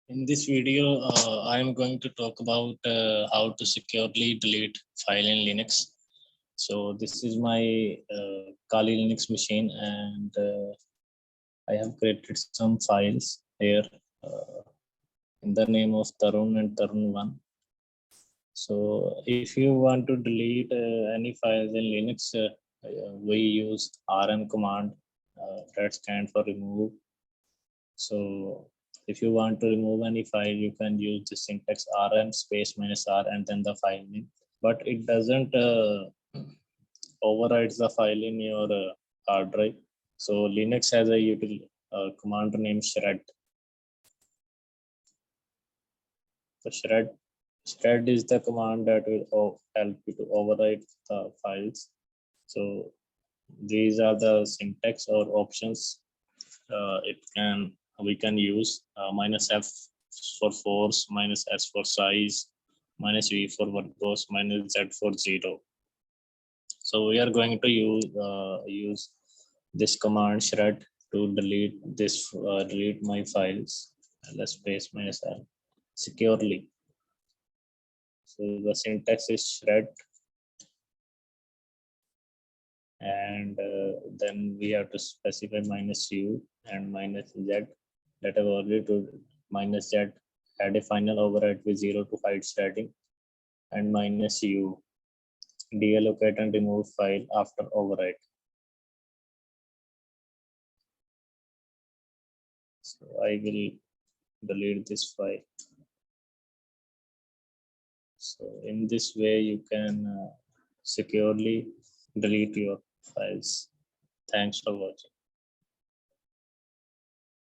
In this video, I am going to talk about how to securely delete file in Linux. So this is my Kali Linux machine, and I have created some files here in the name of Tarun and Tarun1. So if you want to delete any files in Linux, we use rm command, that stands for remove. So if you want to remove any file, you can use the syntax rm space -r and then the file name. But it doesn't overwrite the file in your hard drive. So Linux has a command named shred. So shred is the command that will help you to overwrite the files. So these are the syntax or options we can use: -f for force, -s for size, -v for verbose, -z for 0. So we are going to use this command shred to delete my files, the space -l securely. So the syntax is shred, and then we have to specify -u and -z that I've already told. -z add a final override with 0 to hide shredding, and -u deallocate and remove file after override. So I will delete this file. So in this way you can securely delete your files. Thanks for watching.